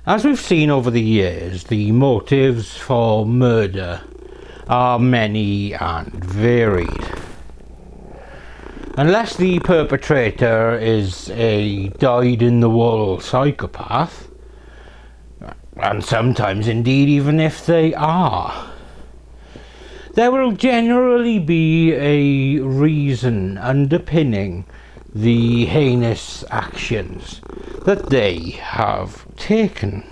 As we've seen over the years, the motives for murder are many and varied. Unless the perpetrator is a dyed-in-the-wool psychopath, and sometimes indeed even if they are, there will generally be a reason underpinning the heinous actions that they have taken.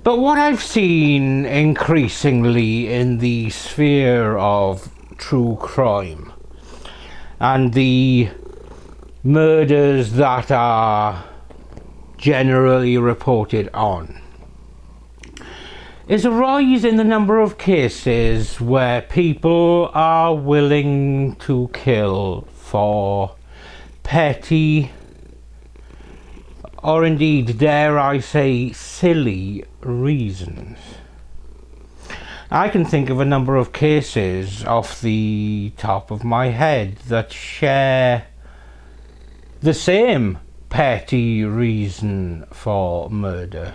But what I've seen increasingly in the sphere of true crime and the murders that are generally reported on is a rise in the number of cases where people are willing to kill for petty, or indeed, dare I say, silly reasons. I can think of a number of cases off the top of my head that share the same petty reason for murder.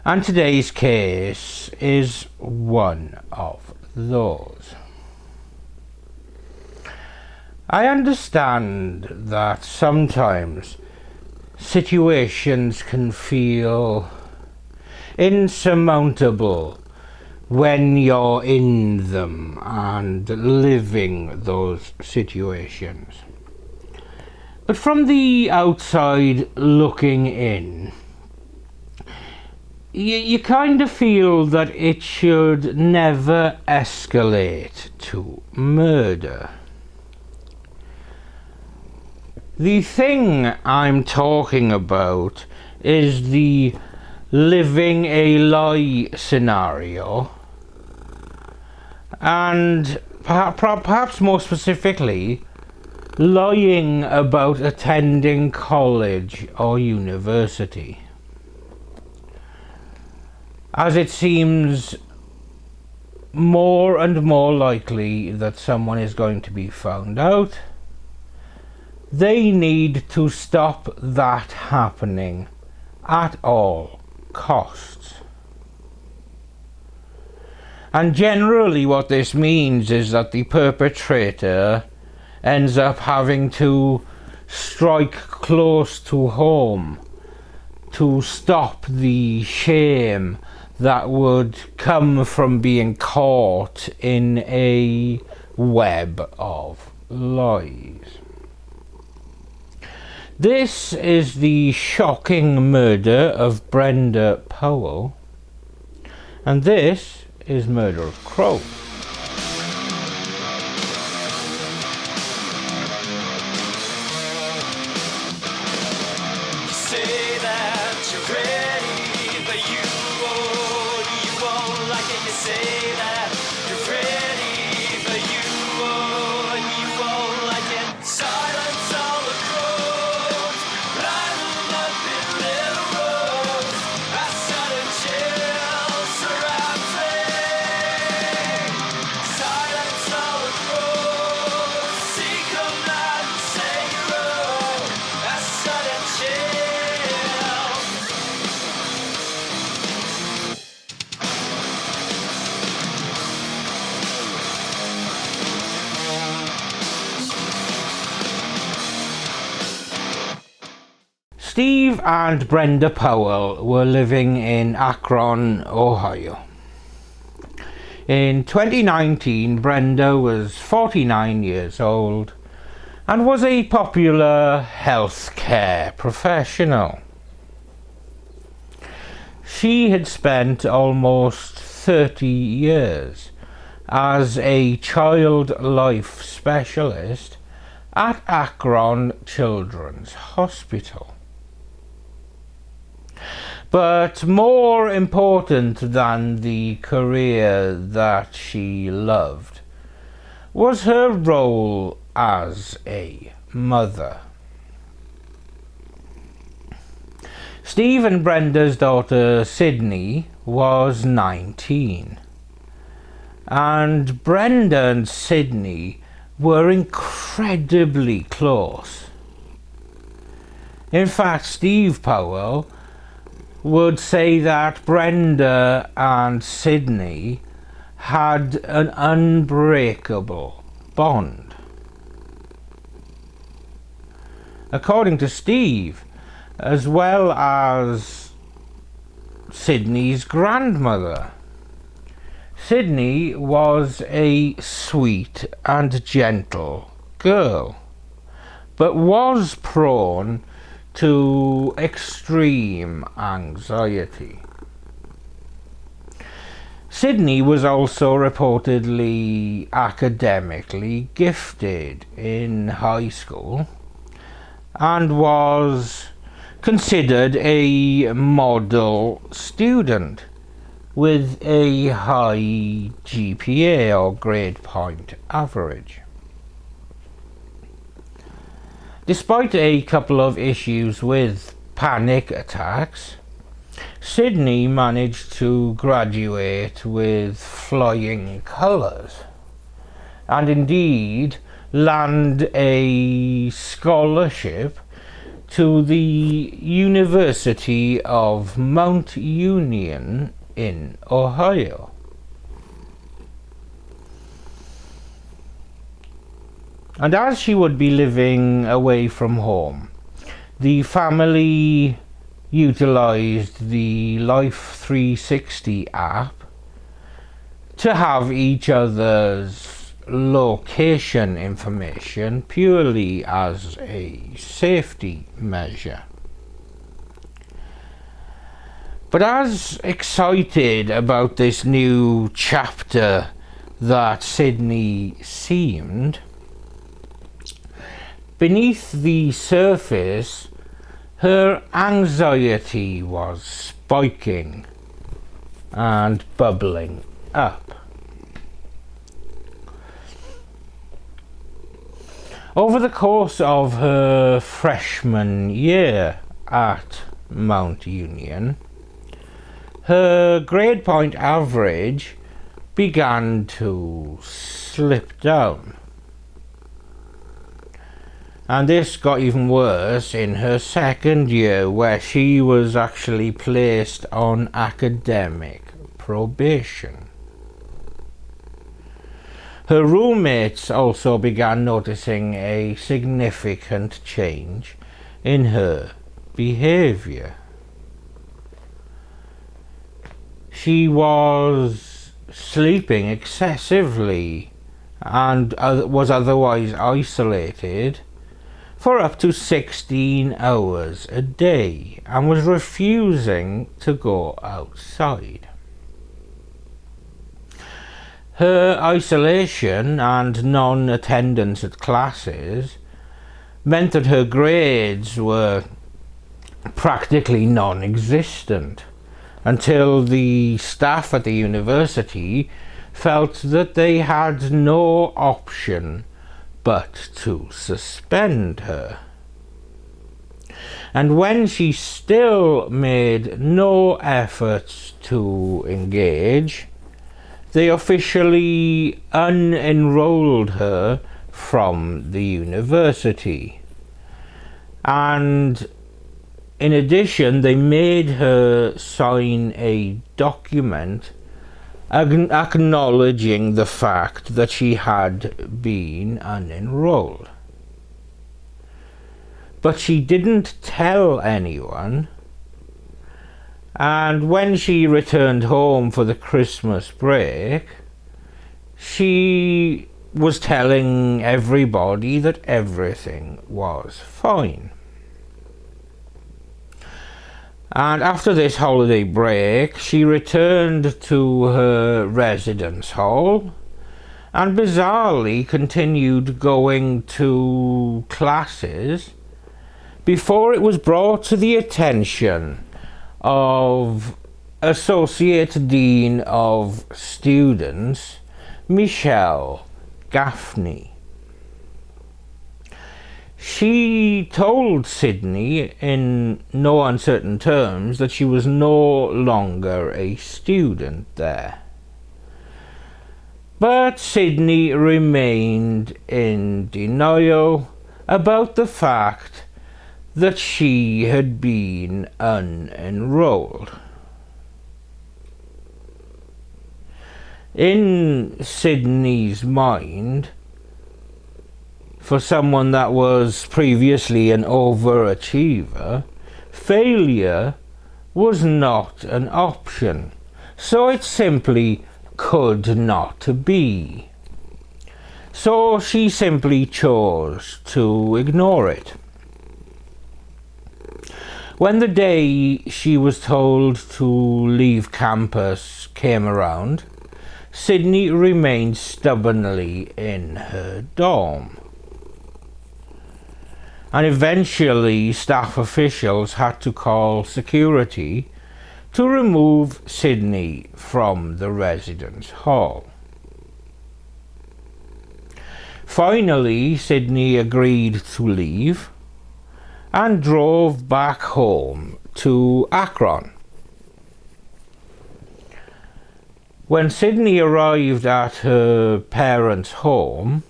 And today's case is one of those. I understand that sometimes situations can feel insurmountable when you're in them and living those situations. But from the outside looking in, you kind of feel that it should never escalate to murder. The thing I'm talking about is the living a lie scenario, and perhaps more specifically, lying about attending college or university, as it seems more and more likely that someone is going to be found out. They need to stop that happening at all costs. And generally what this means is that the perpetrator ends up having to strike close to home to stop the shame that would come from being caught in a web of lies. This is the shocking murder of Brenda Powell, and this is Murder of Crow. Steve and Brenda Powell were living in Akron, Ohio. In 2019, Brenda was 49 years old and was a popular healthcare professional. She had spent almost 30 years as a child life specialist at Akron Children's Hospital. But more important than the career that she loved was her role as a mother. Steve and Brenda's daughter Sydney was 19, and Brenda and Sydney were incredibly close. In fact, Steve Powell would say that Brenda and Sydney had an unbreakable bond. According to Steve, as well as Sydney's grandmother, Sydney was a sweet and gentle girl, but was prone to extreme anxiety. Sydney was also reportedly academically gifted in high school and was considered a model student with a high GPA or grade point average. Despite a couple of issues with panic attacks, Sydney managed to graduate with flying colours and indeed land a scholarship to the University of Mount Union in Ohio. And as she would be living away from home, the family utilized the Life 360 app to have each other's location information purely as a safety measure. But as excited about this new chapter that Sydney seemed, beneath the surface, her anxiety was spiking and bubbling up. Over the course of her freshman year at Mount Union, her grade point average began to slip down. And this got even worse in her second year, where she was actually placed on academic probation. Her roommates also began noticing a significant change in her behaviour. She was sleeping excessively and was otherwise isolated for up to 16 hours a day and was refusing to go outside. Her isolation and non-attendance at classes meant that her grades were practically non-existent until the staff at the university felt that they had no option but to suspend her. And when she still made no efforts to engage, they officially unenrolled her from the university. And in addition, they made her sign a document acknowledging the fact that she had been unenrolled. But she didn't tell anyone, and when she returned home for the Christmas break, she was telling everybody that everything was fine. And after this holiday break, she returned to her residence hall and bizarrely continued going to classes before it was brought to the attention of Associate Dean of Students Michelle Gaffney. She told Sydney in no uncertain terms that she was no longer a student there. But Sydney remained in denial about the fact that she had been unenrolled. In Sydney's mind, for someone that was previously an overachiever, failure was not an option, so it simply could not be. So she simply chose to ignore it. When the day she was told to leave campus came around, Sydney remained stubbornly in her dorm. And eventually staff officials had to call security to remove Sydney from the residence hall. Finally, Sydney agreed to leave and drove back home to Akron. When Sydney arrived at her parents' home,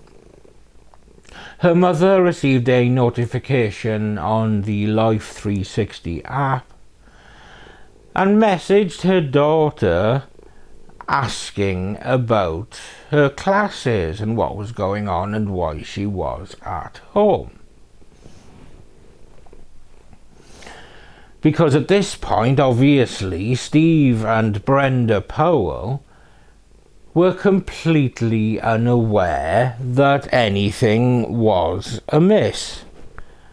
her mother received a notification on the Life 360 app and messaged her daughter asking about her classes and what was going on and why she was at home. Because at this point, obviously, Steve and Brenda Powell were completely unaware that anything was amiss,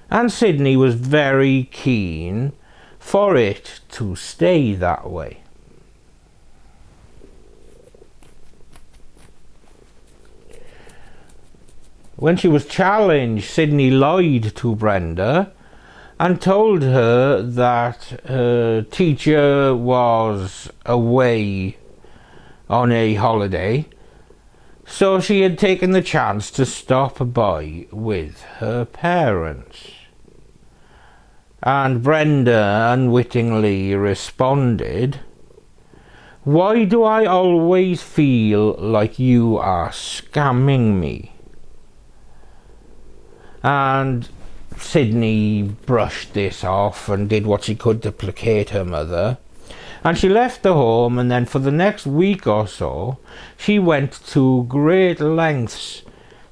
and Sydney was very keen for it to stay that way. When she was challenged, Sydney lied to Brenda and told her that her teacher was away on a holiday, so she had taken the chance to stop by with her parents. And Brenda unwittingly responded, "Why do I always feel like you are scamming me?" And Sydney brushed this off and did what she could to placate her mother. And she left the home, and then for the next week or so, she went to great lengths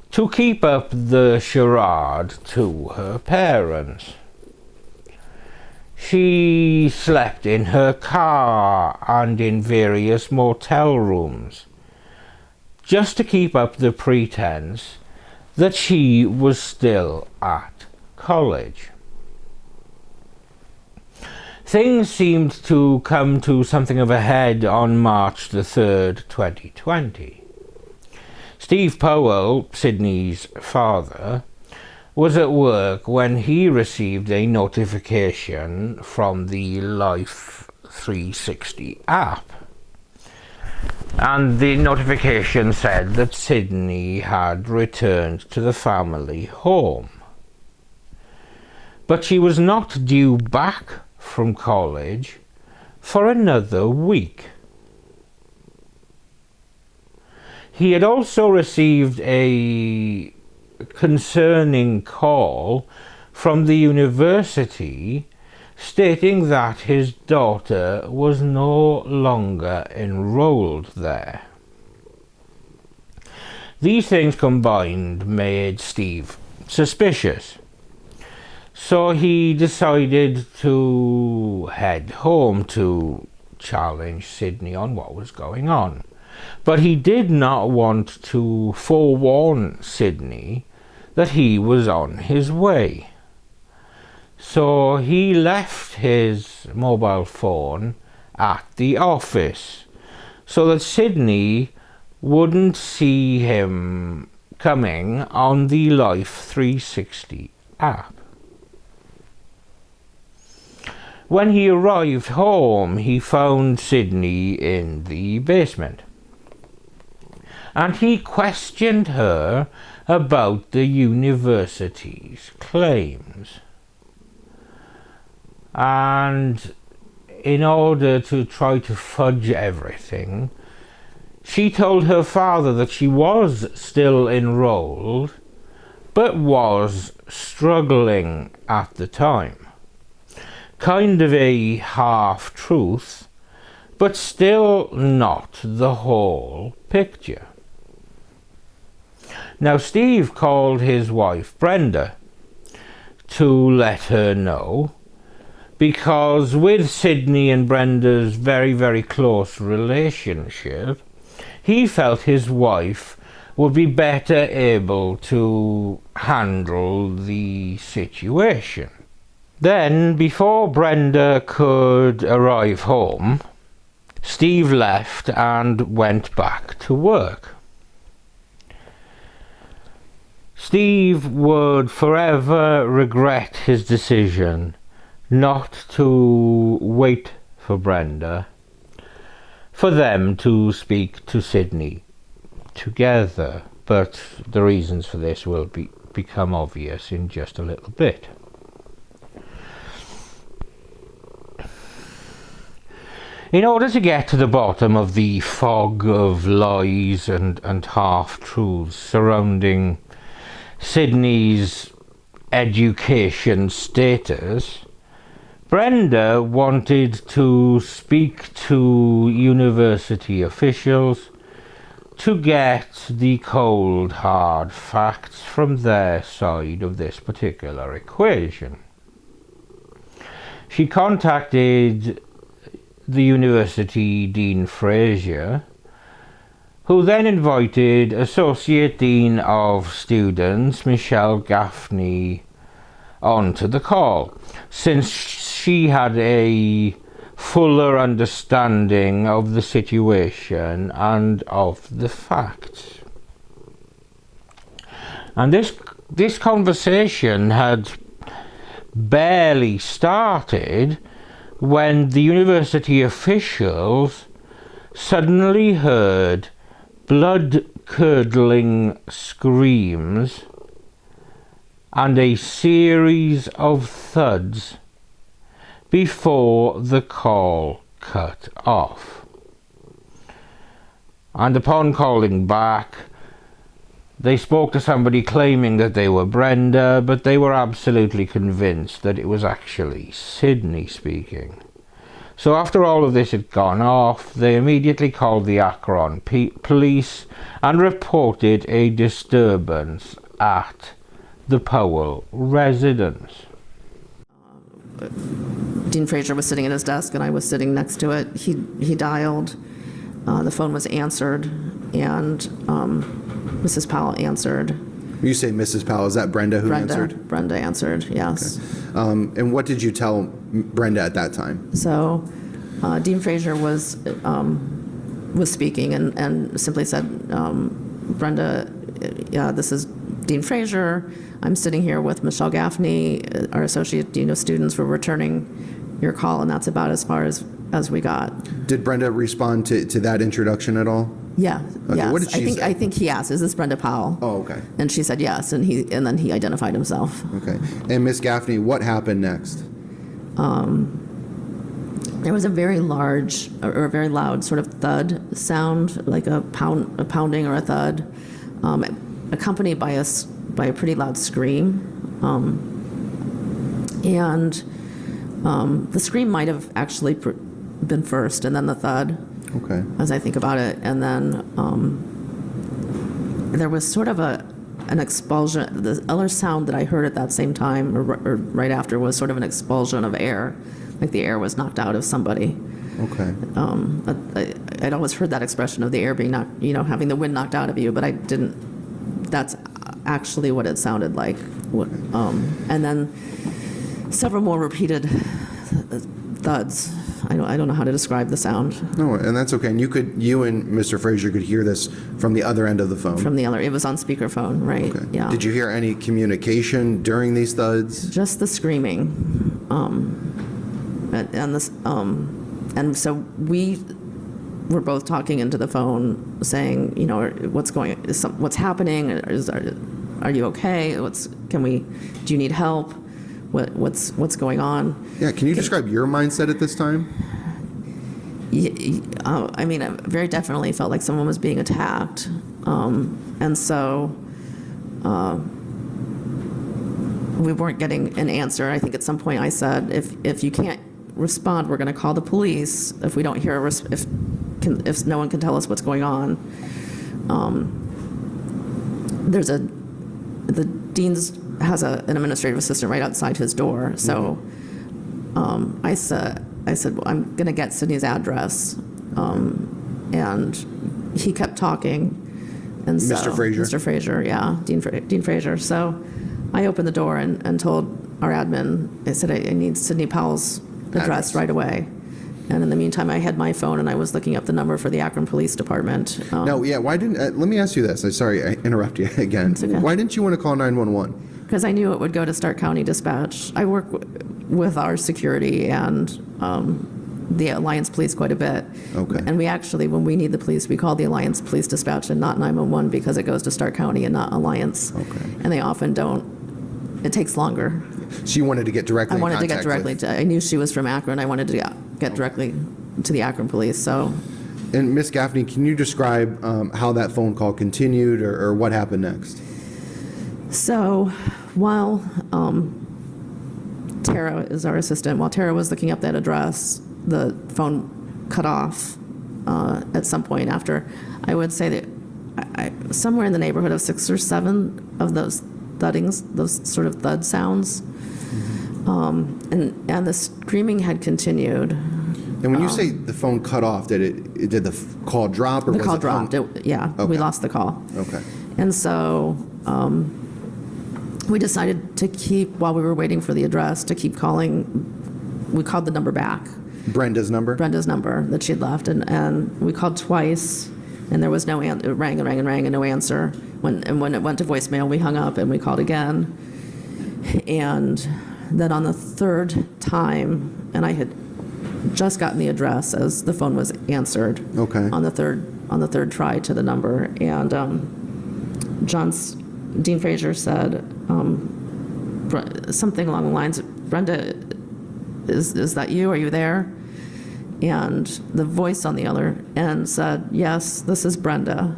to keep up the charade to her parents. She slept in her car and in various motel rooms, just to keep up the pretense that she was still at college. Things seemed to come to something of a head on March the 3rd, 2020. Steve Powell, Sydney's father, was at work when he received a notification from the Life 360 app. And the notification said that Sydney had returned to the family home. But she was not due back from college for another week. He had also received a concerning call from the university stating that his daughter was no longer enrolled there. These things combined made Steve suspicious, so he decided to head home to challenge Sydney on what was going on. But he did not want to forewarn Sydney that he was on his way. So he left his mobile phone at the office so that Sydney wouldn't see him coming on the Life 360 app. When he arrived home, he found Sydney in the basement, and he questioned her about the university's claims. And in order to try to fudge everything, she told her father that she was still enrolled, but was struggling at the time. Kind of a half-truth, but still not the whole picture. Now, Steve called his wife Brenda to let her know, because with Sydney and Brenda's very, very close relationship, he felt his wife would be better able to handle the situation. Then, before Brenda could arrive home, Steve left and went back to work. Steve would forever regret his decision not to wait for Brenda, for them to speak to Sydney together, but the reasons for this will become obvious in just a little bit. In order to get to the bottom of the fog of lies and half-truths surrounding Sydney's education status, Brenda wanted to speak to university officials to get the cold, hard facts from their side of this particular equation. She contacted the University Dean Fraser, who then invited Associate Dean of Students Michelle Gaffney onto the call, since she had a fuller understanding of the situation and of the facts. And this conversation had barely started when the university officials suddenly heard blood-curdling screams and a series of thuds before the call cut off. And upon calling back, they spoke to somebody claiming that they were Brenda, but they were absolutely convinced that it was actually Sydney speaking. So after all of this had gone off, they immediately called the Akron police and reported a disturbance at the Powell residence. Dean Fraser was sitting at his desk and I was sitting next to it. He dialed, the phone was answered, and Mrs. Powell answered. When you say Mrs. Powell, is that Brenda who answered? Brenda answered, yes. Okay. And what did you tell Brenda at that time? So Dean Fraser was speaking and simply said, Brenda, yeah, this is Dean Fraser. I'm sitting here with Michelle Gaffney, our associate dean of students. We're returning your call, and that's about as far as we got. Did Brenda respond to that introduction at all? Yeah. Okay, Yes. what did she say? I think he asked, "Is this Brenda Powell?" Oh, okay. And she said yes, and then he identified himself. Okay. And Miss Gaffney, what happened next? There was a very large or a very loud sort of thud sound, like a pounding or a thud, accompanied by a pretty loud scream, and the scream might have actually been first, and then the thud. Okay. As I think about it, and then there was sort of an expulsion. The other sound that I heard at that same time, or right after, was sort of an expulsion of air, like the air was knocked out of somebody. Okay. I'd always heard that expression of the air being knocked, having the wind knocked out of you, but I didn't. That's actually what it sounded like. And then several more repeated thuds. I don't know how to describe the sound. No, and that's okay. And you and Mr. Fraser could hear this from the other end of the phone. From the other, it was on speakerphone, right? Okay. Yeah. Did you hear any communication during these thuds? Just the screaming, and so we were both talking into the phone, saying, what's happening? Are you okay? Do you need help? What's going on? Yeah, can you describe your mindset at this time? I mean, I very definitely felt like someone was being attacked. And so we weren't getting an answer. I think at some point I said, if you can't respond, we're going to call the police if we don't hear if no one can tell us what's going on. The dean's has an administrative assistant right outside his door, so I said, well, I'm going to get Sydney's address, and he kept talking. And so, Mr. Frazier? Mr. Frazier, yeah, Dean Frazier. So I opened the door and told our admin, I said, I need Sydney Powell's address right away. And in the meantime, I had my phone and I was looking up the number for the Akron Police Department. Why didn't, let me ask you this. Sorry, I interrupt you again. Okay. Why didn't you want to call 911? Because I knew it would go to Stark County Dispatch. I work with our security and the Alliance Police quite a bit. Okay. And we actually, when we need the police, we call the Alliance Police Dispatch and not 911 because it goes to Stark County and not Alliance. Okay. And they often don't. It takes longer. So you wanted to get directly I in wanted to get contact directly with- to, I knew she was from Akron. I wanted to get directly to the Akron Police, so. And Ms. Gaffney, can you describe how that phone call continued or what happened next? So while Tara is our assistant, while Tara was looking up that address, the phone cut off at some point after, I would say that somewhere in the neighborhood of 6 or 7 of those thuddings, those sort of thud sounds. And the screaming had continued. And when you say the phone cut off, did the call drop or The was call it dropped. Okay. We lost the call. Okay. And so we decided to keep, while we were waiting for the address, to keep calling. We called the number back, Brenda's number? Brenda's number that she'd left, and we called twice, and there was no answer. It rang and rang and rang and no answer. When it went to voicemail, we hung up and we called again. And then on the third time, and I had just gotten the address as the phone was answered. Okay. On the third try to the number, and Dean Frazier said something along the lines of, "Brenda, is that you? Are you there?" And the voice on the other end said, "Yes, this is Brenda.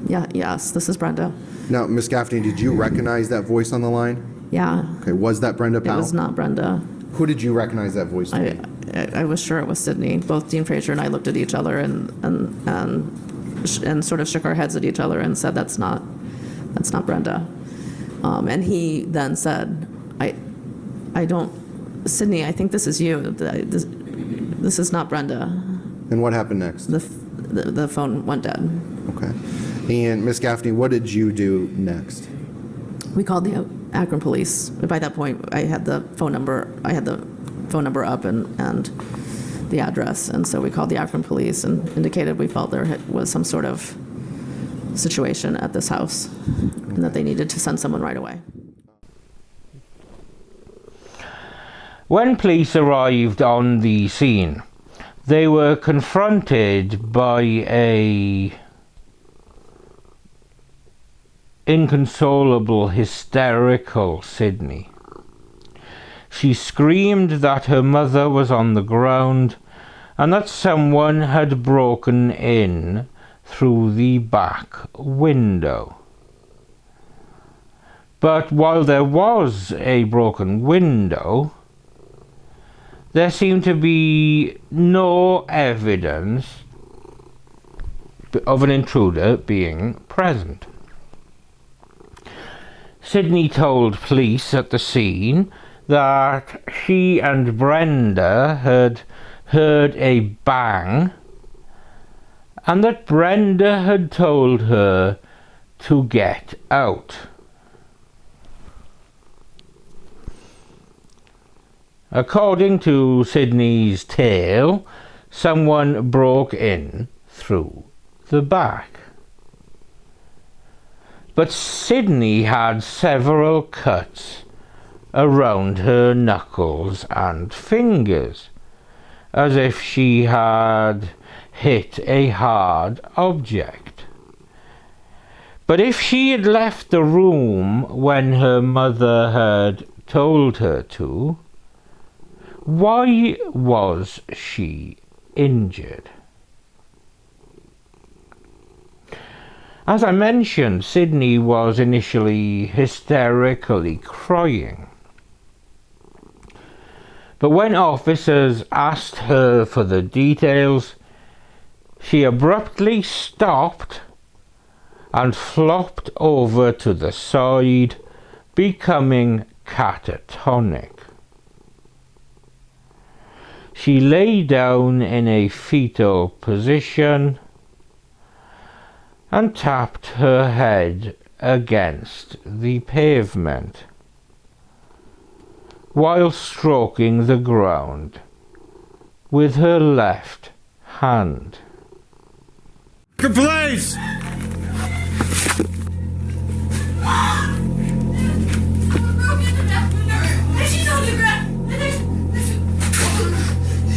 Yes, this is Brenda." Now, Ms. Gaffney, did you recognize that voice on the line? Yeah, Okay, was that Brenda it Powell? was not Brenda. Who did you recognize that voice to be? I was sure it was Sydney. Both Dean Frazier and I looked at each other and sort of shook our heads at each other and said, that's not Brenda. And he then said, I don't, Sydney, I think this is you. This is not Brenda. And what happened next? The phone went dead. Okay. And Ms. Gaffney, what did you do next? We called the Akron Police. By that point, I had the phone number up and the address, and so we called the Akron Police and indicated we felt there was some sort of situation at this house and that they needed to send someone right away. When police arrived on the scene, they were confronted by a inconsolable, hysterical Sydney. She screamed that her mother was on the ground and that someone had broken in through the back window. But while there was a broken window, there seemed to be no evidence of an intruder being present. Sydney told police at the scene that she and Brenda had heard a bang and that Brenda had told her to get out. According to Sydney's tale, someone broke in through the back. But Sydney had several cuts around her knuckles and fingers, as if she had hit a hard object. But if she had left the room when her mother had told her to, why was she injured? As I mentioned, Sydney was initially hysterically crying. But when officers asked her for the details, she abruptly stopped and flopped over to the side, becoming catatonic. She lay down in a fetal position and tapped her head against the pavement while stroking the ground with her left hand. Please!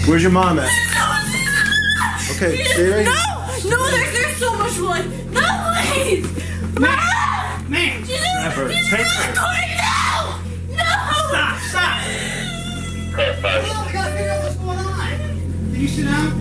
Where's your mom at? Okay, stay right here. No, there's so much blood. No, please. Man! Never. Take her. No! Stop! Hold on, we gotta figure out what's going on. Can you sit down?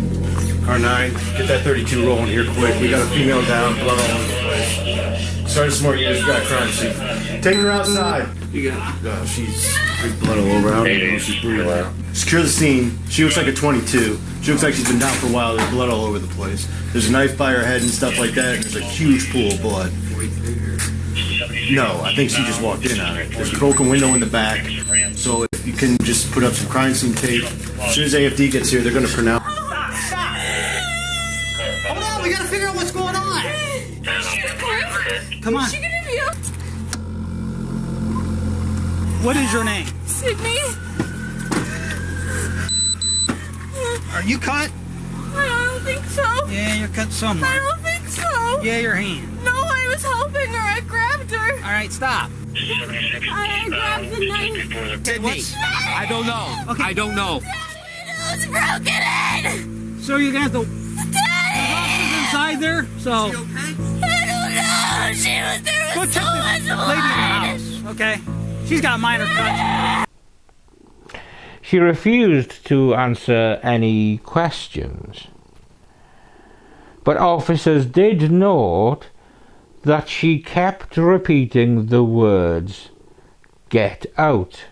R9, get that 32 rolling here quick. We got a female down, blood all over the place. Sergeant Smart, you just got a crime scene. Take her outside. You got she's big blood all over. I don't even know if she's breathing. Secure the scene. She looks like a 22. She looks like she's been down for a while. There's blood all over the place. There's a knife by her head and stuff like that. And there's a huge pool of blood. No, I think she just walked in on it. There's a broken window in the back. So if you can just put up some crime scene tape. As soon as AFD gets here, they're going to pronounce. Hold on, we gotta figure out what's going on. Come on. Is she gonna be up? What is your name? Sydney? Are you cut? I don't think so. Yeah, you're cut I somewhere. don't think so. Yeah, your hand. No, I was helping her. I grabbed her. All right, stop. I grabbed the knife. Sydney. I don't know. Okay. I don't know. It's broken in. So you're gonna have to. Daddy! Officers inside there. So I don't know. There go was check so this much lady in the blood. house. Okay. She's got minor cuts. She refused to answer any questions. But officers did note that she kept repeating the words, "Get out,"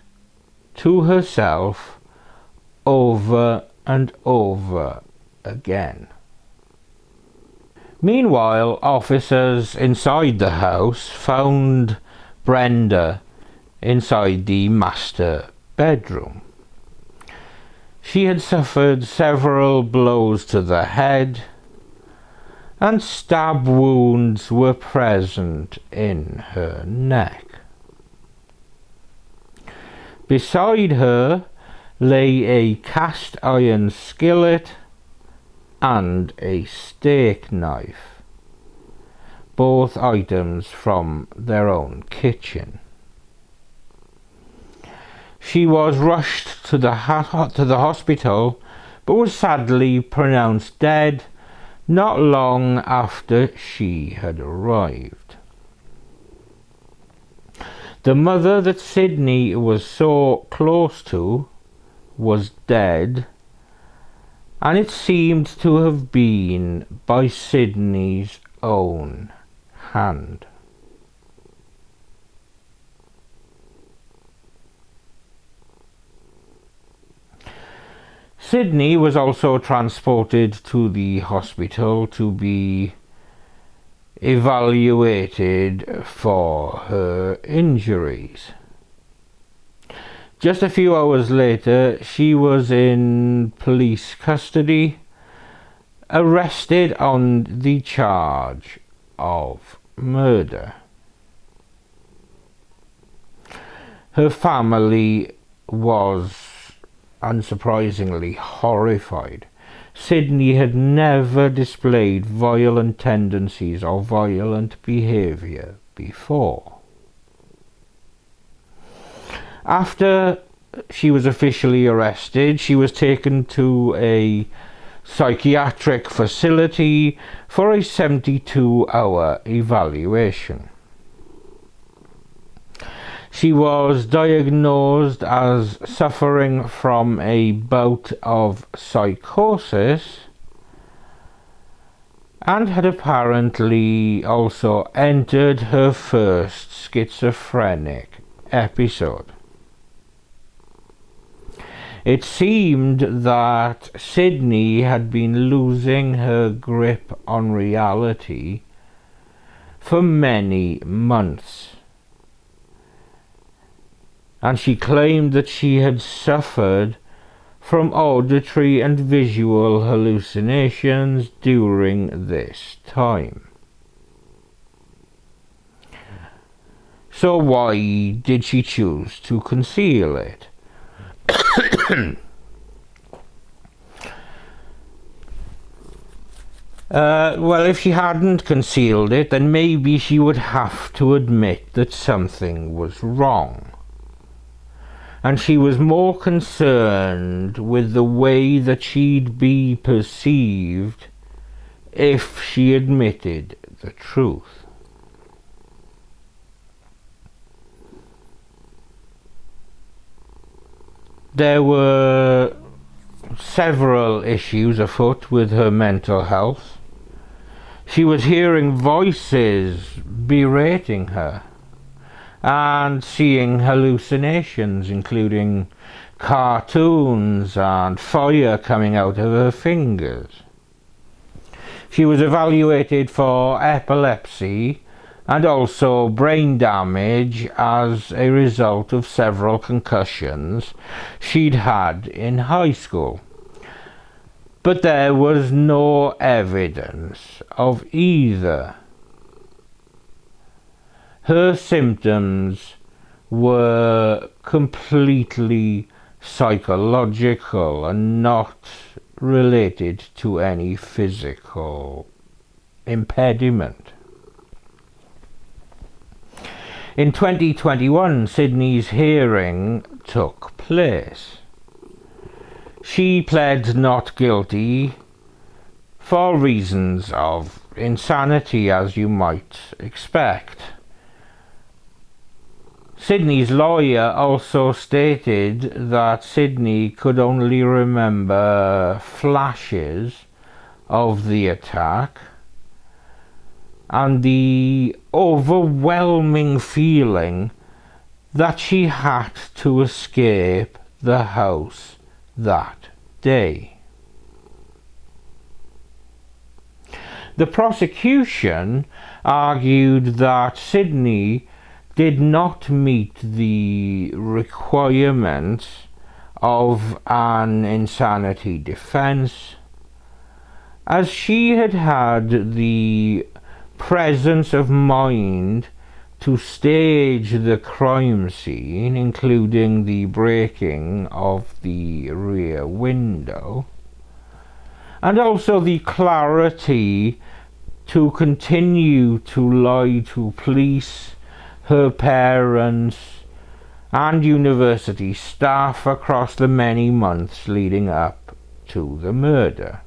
to herself over and over again. Meanwhile, officers inside the house found Brenda inside the master bedroom. She had suffered several blows to the head, and stab wounds were present in her neck. Beside her lay a cast iron skillet and a steak knife, both items from their own kitchen. She was rushed to the hospital, but was sadly pronounced dead not long after she had arrived. The mother that Sydney was so close to was dead, and it seemed to have been by Sydney's own hand. Sydney was also transported to the hospital to be evaluated for her injuries. Just a few hours later, she was in police custody, arrested on the charge of murder. Her family was unsurprisingly horrified. Sydney had never displayed violent tendencies or violent behaviour before. After she was officially arrested, she was taken to a psychiatric facility for a 72-hour evaluation. She was diagnosed as suffering from a bout of psychosis and had apparently also entered her first schizophrenic episode. It seemed that Sydney had been losing her grip on reality for many months, and she claimed that she had suffered from auditory and visual hallucinations during this time. So why did she choose to conceal it? Well, if she hadn't concealed it, then maybe she would have to admit that something was wrong. And she was more concerned with the way that she'd be perceived if she admitted the truth. There were several issues afoot with her mental health. She was hearing voices berating her and seeing hallucinations, including cartoons and fire coming out of her fingers. She was evaluated for epilepsy and also brain damage as a result of several concussions she'd had in high school. But there was no evidence of either. Her symptoms were completely psychological and not related to any physical impediment. In 2021, Sydney's hearing took place. She pled not guilty for reasons of insanity, as you might expect. Sydney's lawyer also stated that Sydney could only remember flashes of the attack and the overwhelming feeling that she had to escape the house that day. The prosecution argued that Sydney did not meet the requirements of an insanity defense, as she had had the presence of mind to stage the crime scene, including the breaking of the rear window, and also the clarity to continue to lie to police, her parents, and university staff across the many months leading up to the murder.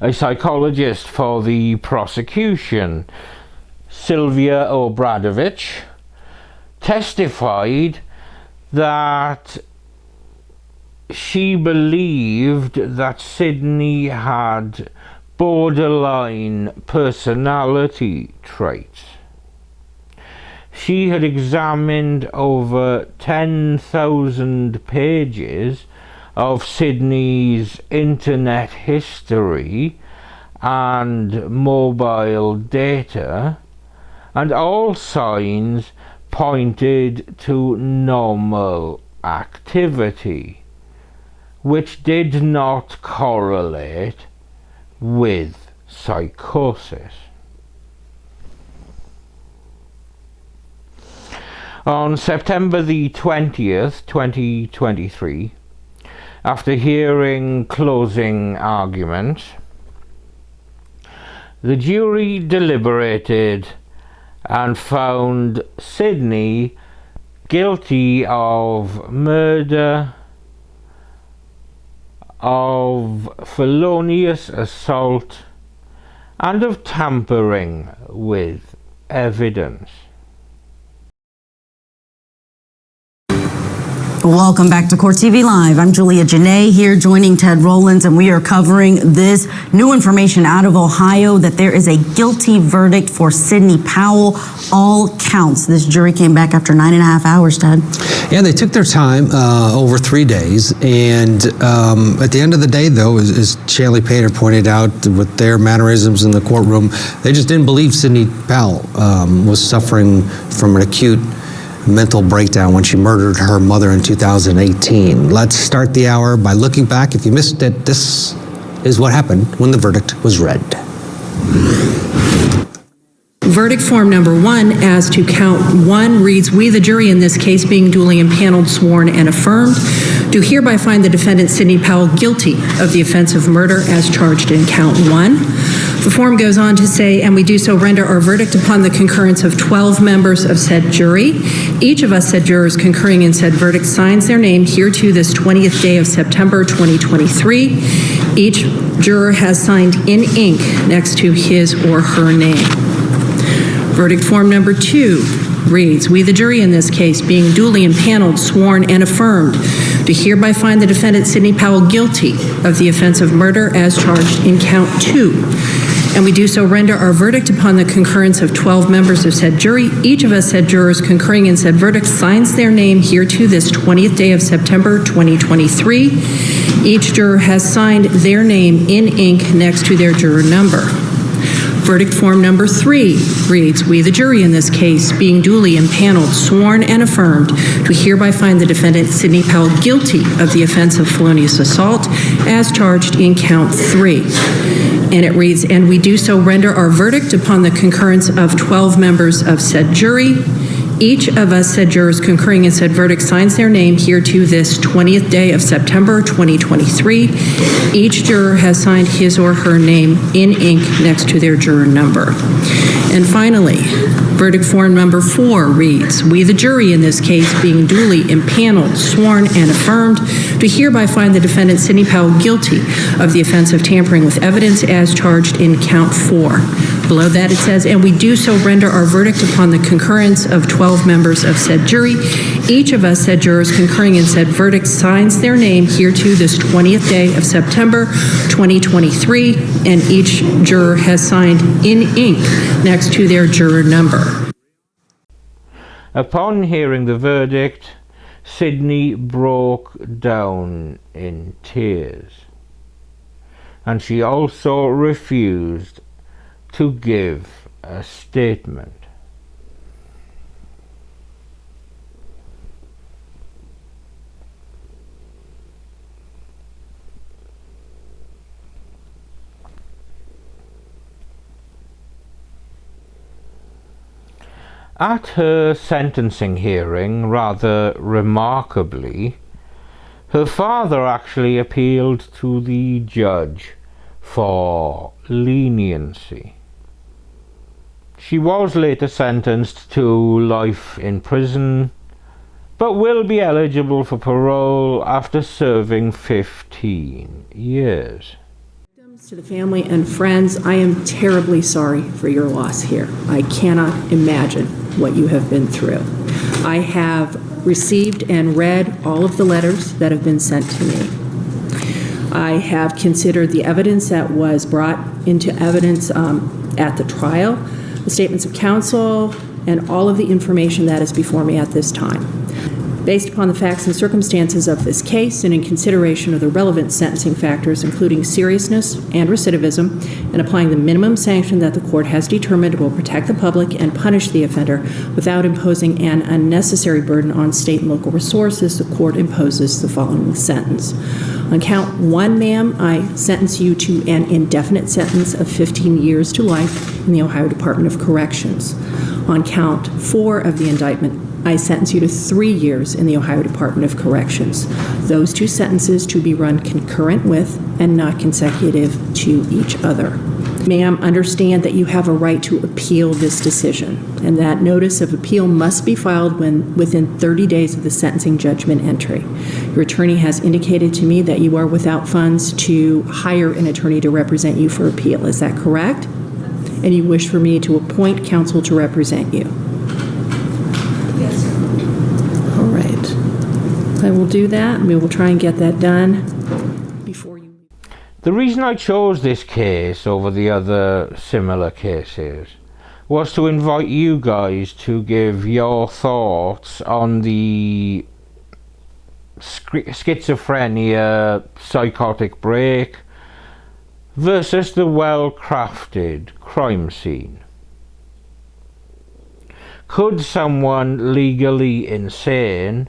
A psychologist for the prosecution, Sylvia Obradovich, testified that she believed that Sydney had borderline personality traits. She had examined over 10,000 pages of Sydney's internet history and mobile data, and all signs pointed to normal activity, which did not correlate with psychosis. On September the 20th, 2023, after hearing closing arguments, the jury deliberated and found Sydney guilty of murder, of felonious assault, and of tampering with evidence. Welcome back to Court TV Live. I'm Julia Janae here joining Ted Rowlands, and we are covering this new information out of Ohio that there is a guilty verdict for Sidney Powell, all counts. This jury came back after 9.5 hours, Ted. Yeah, they took their time over 3 days, and at the end of the day, though, as Shanley Pater pointed out with their mannerisms in the courtroom, they just didn't believe Sidney Powell was suffering from an acute mental breakdown when she murdered her mother in 2018. Let's start the hour by looking back. If you missed it, this is what happened when the verdict was read. Verdict form number 1 as to count 1 reads, we the jury in this case being duly impaneled, sworn, and affirmed, do hereby find the defendant Sidney Powell guilty of the offense of murder as charged in count 1. The form goes on to say, and we do so render our verdict upon the concurrence of 12 members of said jury. Each of us said jurors concurring in said verdict signs their name hereto this 20th day of September 2023. Each juror has signed in ink next to his or her name. Verdict form number 2 reads, we the jury in this case being duly impaneled, sworn, and affirmed, do hereby find the defendant Sidney Powell guilty of the offense of murder as charged in count 2. And we do so render our verdict upon the concurrence of 12 members of said jury. Each of us said jurors concurring in said verdict signs their name hereto this 20th day of September 2023. Each juror has signed their name in ink next to their juror number. Verdict form number 3 reads, we the jury in this case being duly impaneled, sworn, and affirmed, do hereby find the defendant Sidney Powell guilty of the offense of felonious assault as charged in count 3. And it reads, and we do so render our verdict upon the concurrence of 12 members of said jury. Each of us said jurors concurring in said verdict signs their name hereto this 20th day of September 2023. Each juror has signed his or her name in ink next to their juror number. And finally, verdict form number 4 reads, we the jury in this case being duly impaneled, sworn, and affirmed, do hereby find the defendant Sidney Powell guilty of the offense of tampering with evidence as charged in count 4. Below that it says, and we do so render our verdict upon the concurrence of 12 members of said jury. Each of us said jurors concurring in said verdict signs their name hereto this 20th day of September 2023, and each juror has signed in ink next to their juror number. Upon hearing the verdict, Sidney broke down in tears, and she also refused to give a statement. At her sentencing hearing, rather remarkably, her father actually appealed to the judge for leniency. She was later sentenced to life in prison, but will be eligible for parole after serving 15 years. To the family and friends, I am terribly sorry for your loss here. I cannot imagine what you have been through. I have received and read all of the letters that have been sent to me. I have considered the evidence that was brought into evidence at the trial, the statements of counsel, and all of the information that is before me at this time. Based upon the facts and circumstances of this case and in consideration of the relevant sentencing factors, including seriousness and recidivism, and applying the minimum sanction that the court has determined will protect the public and punish the offender without imposing an unnecessary burden on state and local resources, the court imposes the following sentence. On count 1, ma'am, I sentence you to an indefinite sentence of 15 years to life in the Ohio Department of Corrections. On count 4 of the indictment, I sentence you to 3 years in the Ohio Department of Corrections. Those 2 sentences to be run concurrent with and not consecutive to each other. Ma'am, understand that you have a right to appeal this decision, and that notice of appeal must be filed within 30 days of the sentencing judgment entry. Your attorney has indicated to me that you are without funds to hire an attorney to represent you for appeal. Is that correct? And you wish for me to appoint counsel to represent you? I will do that. We will try and get that done before you. The reason I chose this case over the other similar cases was to invite you guys to give your thoughts on the schizophrenia psychotic break versus the well-crafted crime scene. Could someone legally insane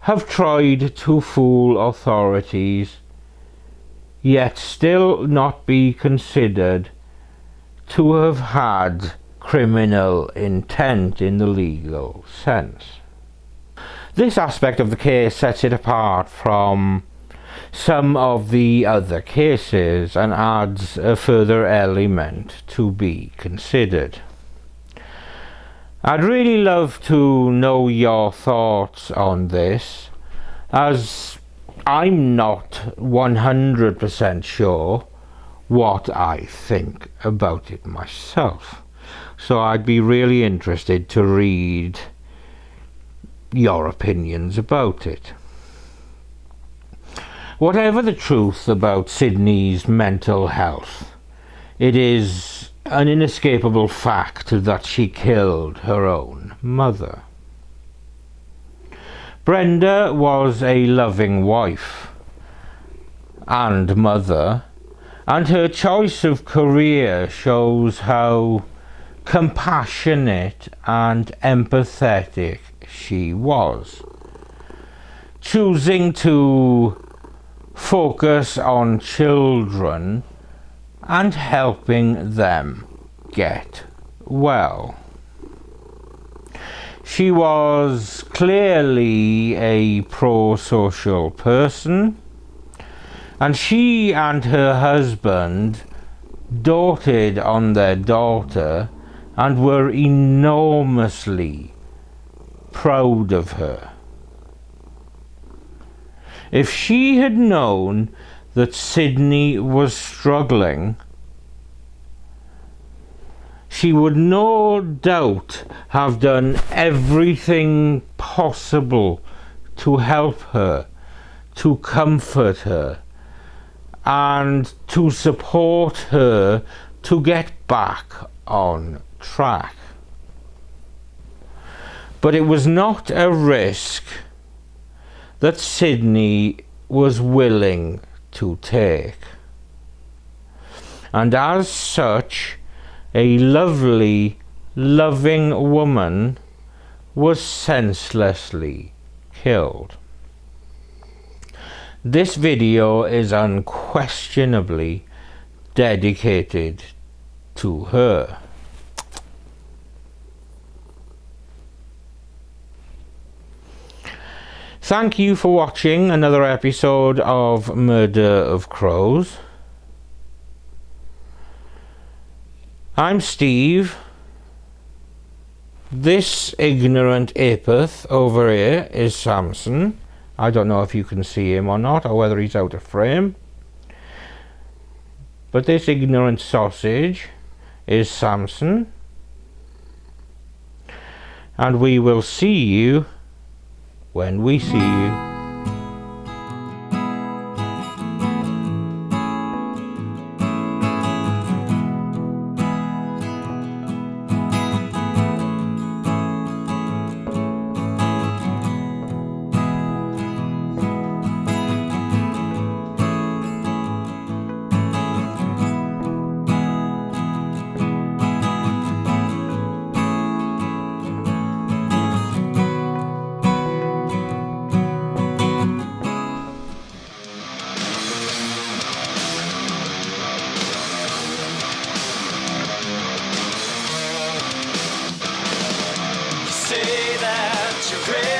have tried to fool authorities yet still not be considered to have had criminal intent in the legal sense? This aspect of the case sets it apart from some of the other cases and adds a further element to be considered. I'd really love to know your thoughts on this, as I'm not 100% sure what I think about it myself. So I'd be really interested to read your opinions about it. Whatever the truth about Sydney's mental health, it is an inescapable fact that she killed her own mother. Brenda was a loving wife and mother, and her choice of career shows how compassionate and empathetic she was, choosing to focus on children and helping them get well. She was clearly a pro-social person, and she and her husband doted on their daughter and were enormously proud of her. If she had known that Sydney was struggling, she would no doubt have done everything possible to help her, to comfort her, and to support her to get back on track. But it was not a risk that Sydney was willing to take. And as such, a lovely, loving woman was senselessly killed. This video is unquestionably dedicated to her. Thank you for watching another episode of Murder of Crows. I'm Steve. This ignorant apeth over here is Samson. I don't know if you can see him or not, or whether he's out of frame. But this ignorant sausage is Samson. And we will see you when we see you. Say that you're ready.